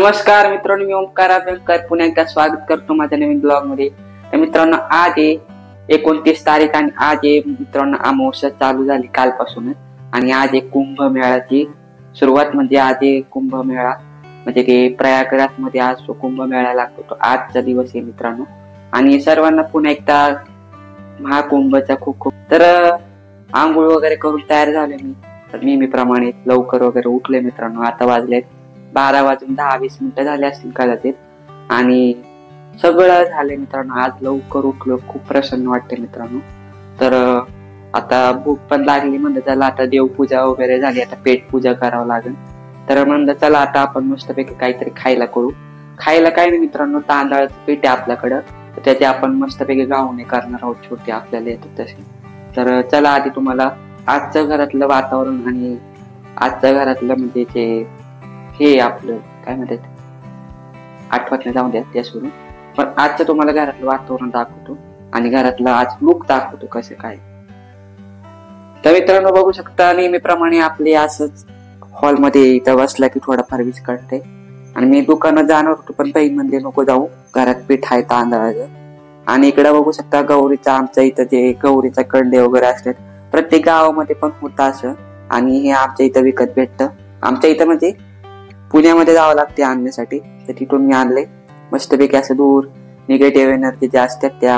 नमस्कार मित्रांनो, मी ओमकार अभ्यंकर पुन्हा एकदा स्वागत करतो माझ्या नवीन ब्लॉग मध्ये. तर मित्रांनो, आज आहे 29 तारीख आणि आज आहे मित्रांनो अमावस्या चालू झाली कालपासूनच. आणि आज आहे कुंभमेळ्याची सुरुवात. म्हणजे आज आहे कुंभमेळा, म्हणजे ते प्रयागराज मध्ये आज तो कुंभमेळा लागतो. तो आजचा दिवस आहे मित्रांनो. आणि सर्वांना पुन्हा एकदा महाकुंभचा खूप खूप. तर आंघोळ वगैरे करून तयार झाले मी. तर नेहमीप्रमाणे लवकर वगैरे उठले मित्रांनो. आता वाजलेत 12 वाजून 10-20 मिनिटं झाले असतील कदाचित. आणि सगळं झालंय मित्रांनो. आज लवकर उठलो, खूप प्रसन्न वाटते मित्रांनो. तर आता भूक पण लागली. म्हणलं चला आता देवपूजा वगैरे झाली, आता पेट पूजा करावं लागेल. तर म्हणलं चला आता आपण मस्तपैकी काहीतरी खायला करू. खायला काय नाही मित्रांनो, तांदळाचं पीठ आहे आपल्याकडं. तर त्याचे आपण मस्तपैकी गावणे करणार आहोत, छोटे आपल्याला येतात तसे. तर चला आधी तुम्हाला आजचं घरातलं वातावरण आणि आजचं घरातलं म्हणजे जे हे आपलं काय म्हणतात आठवत नाही, जाऊन द्या त्या सोडून. पण आजचं तुम्हाला घरातलं वातावरण दाखवतो आणि घरातलं आज लुक दाखवतो कसं काय. तर मित्रांनो बघू शकता, नेहमीप्रमाणे आपले असंच हॉलमध्ये इथं बसला की थोडाफार वीज काढते. आणि मी दुकानात जाणार होतो पण बहीण म्हणले नको जाऊ, घरात पीठ आहे तांदळाचं. आणि इकडे बघू शकता गौरीचा, आमच्या इथं जे गौरीचा कंडे वगैरे असतात प्रत्येक गावामध्ये पण होतं असं. आणि हे आमच्या इथं विकत भेटतं. आमच्या इथं म्हणजे पुण्यामध्ये जावं लागते आणण्यासाठी. तर तिथून मी आणले मस्तपैकी. असं दूर निगेटिव्ह एनर्जी ज्या असतात त्या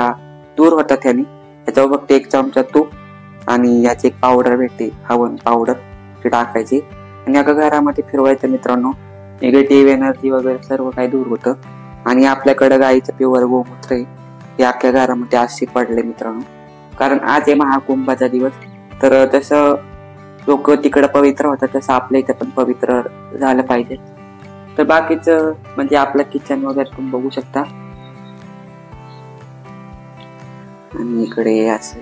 दूर होतात त्याने. त्याच्यावर फक्त 1 चमचा तूप आणि याची एक पावडर भेटते, हवन पावडर, ती टाकायची आणि एका घरामध्ये फिरवायचं मित्रांनो. निगेटिव्ह एनर्जी वगैरे सर्व काही दूर होतं. आणि आपल्याकडे गाईचं प्युअर गोमूत्र आहे, हे अख्ख्या घरामध्ये असे पडले मित्रांनो. कारण आज आहे महाकुंभाचा दिवस. तर तसं लोक तिकडे पवित्र होतात तसं आपल्या इथं पण पवित्र झालं पाहिजे. तर बाकीच म्हणजे आपलं किचन वगैरे तुम्ही बघू शकता. आणि इकडे असं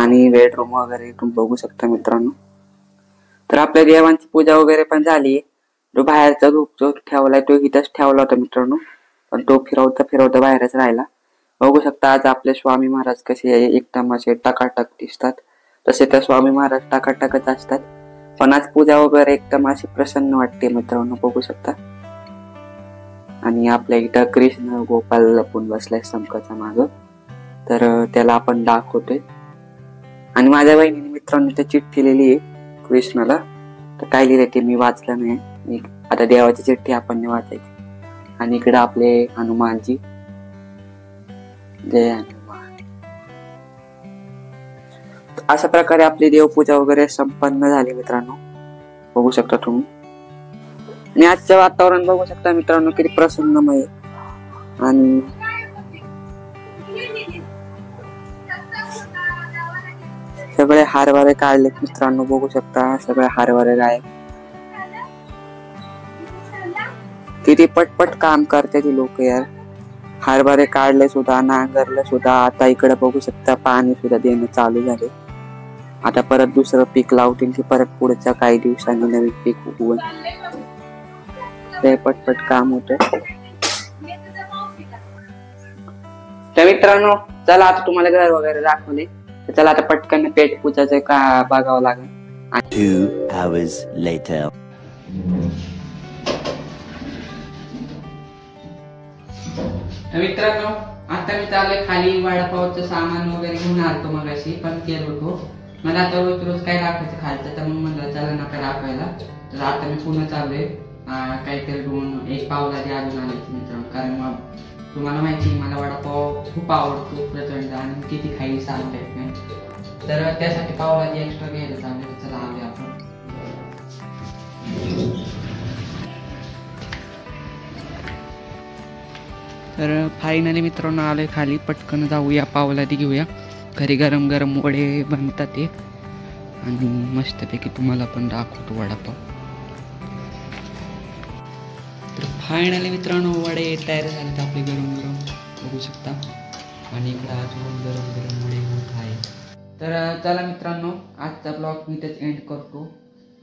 आणि बेडरूम वगैरे तुम्ही बघू शकता मित्रांनो. तर आपल्या देवांची पूजा वगैरे पण झाली. जो बाहेरचा धूप जो ठेवलाय तो इथंच ठेवला होता मित्रांनो, पण तो फिरवता फिरवता बाहेरच राहिला. बघू शकता आज आपले स्वामी महाराज कसे एकदम असे टकाटक दिसतात. तसे त्या स्वामी महाराज टकाटकच असतात. पण आज पूजा वगैरे एकदम अशी प्रसन्न वाटते मित्रांनो, बघू शकता. आणि आपल्या इथं कृष्ण गोपाल लपून बसलाय संकाचा माग. तर त्याला आपण दाखवतोय. आणि माझ्या बहिणीने मित्रांनो ते चिठ्ठी लिहिली आहे कृष्णाला. तर काय लिहिलंय ते मी वाचलं नाही. आता देवाची चिठ्ठी आपण नाही वाचायची. आणि इकडे आपले हनुमानजी, जय हनुमान. अशा प्रकारे आपली देवपूजा वगैरे संपन्न झाली मित्रांनो, बघू शकता तुम्ही. आणि आजचं वातावरण बघू शकता मित्रांनो किती प्रसन्नमय. आणि सगळे हारवारे काढलेत मित्रांनो, बघू शकता सगळे हारवारे गायब. किती पटपट काम करते ती लोक यार. हरभरे काढले सुद्धा, नांगरले सुद्धा. आता इकडे बघू शकता पाणी सुद्धा देणं चालू झाले. आता परत दुसरं पीक लावतील की परत पुढच्या काही दिवसांनी नवीन पीक उगवून. ते पटपट काम होत. तर मित्रांनो चला आता तुम्हाला घर वगैरे दाखवले. तर चला आता पटकन पेट पूजाचं का बघावं लागेल. 2 hours later. मित्रांनो आता मी चाललोय खाली वडापावचं सामान वगैरे घेऊन आलतो मगाशी, पण केलं होतो. मला आता रोज रोज काय दाखवायचं खायचं, तर मग म्हणलं चला नका दाखवायला. तर आता मी पुन्हा चाललोय काहीतरी घेऊन. एक पावभाजी अजून आणायची मित्रांनो, कारण मग तुम्हाला माहिती मला वडापाव खूप आवडतो प्रचंड आणि किती खाई सांगता येत नाही. तर त्यासाठी पावभाजी एक्स्ट्रा घ्यायला चाललोय. चला आलोय आपण. तर फायनली मित्रांनो आलोय खाली. पटकन जाऊया पावभाजी घेऊया. घरी गरम गरम वडे बनतात ते. आणि मस्तपैकी तुम्हाला पण दाखवतो वडापाव. तर फायनली मित्रांनो वडे तयार झालेत आपले गरम गरम, बघू शकता. आणि इकडे अजून गरम गरम वडे होत आहे. तर चला मित्रांनो आजचा ब्लॉग मी इथेच एंड करतो.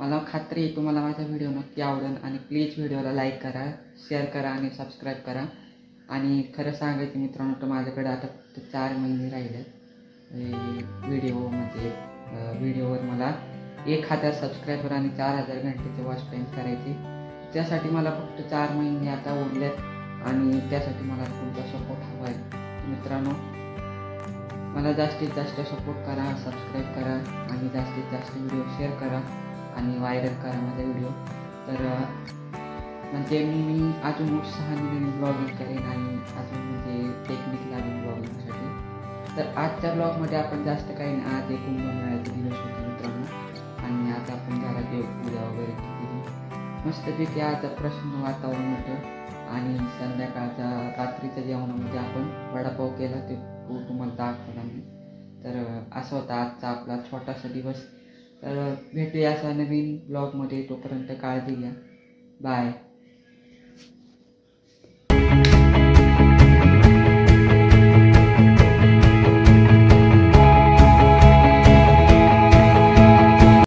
मला खात्री आहे तुम्हाला माझा व्हिडिओ नक्की आवडेल. आणि प्लीज व्हिडिओला लाईक करा, शेअर करा आणि सबस्क्राईब करा. आणि खरं सांगायचं मित्रांनो तर माझ्याकडे आता फक्त 4 महिने राहिले व्हिडिओवर मला 1000 सबस्क्रायबर आणि 4000 घंटेचे वॉच टाईम करायचे. त्यासाठी मला फक्त 4 महिने आता उरलेत आणि त्यासाठी मला तुमचा सपोर्ट हवा आहे. मित्रांनो, मला जास्तीत जास्त सपोर्ट करा, सबस्क्राईब करा आणि जास्तीत जास्त व्हिडिओ शेअर करा आणि व्हायरल करा माझा व्हिडिओ. तर म्हणजे मी अजून उत्साहाने नवीन ब्लॉगिंग करेन आणि अजून म्हणजे टेक्निक लागेल ब्लॉगिंगसाठी. तर आजच्या ब्लॉगमध्ये आपण जास्त काही नाही, आज एक कुंभमेळ्याचा दिवस होता मित्रांनो आणि आज आपण घरात देवपूजा वगैरे केली. मस्तपैकी आज प्रसन्न वातावरण होतं आणि संध्याकाळच्या रात्रीच्या जेवणामध्ये आपण वडापाव केला, ते तुम्हाला दाखवला मी. तर असा होता आजचा आपला छोटासा दिवस. तर भेटूया असा नवीन ब्लॉगमध्ये. तोपर्यंत काळजी घ्या. बाय.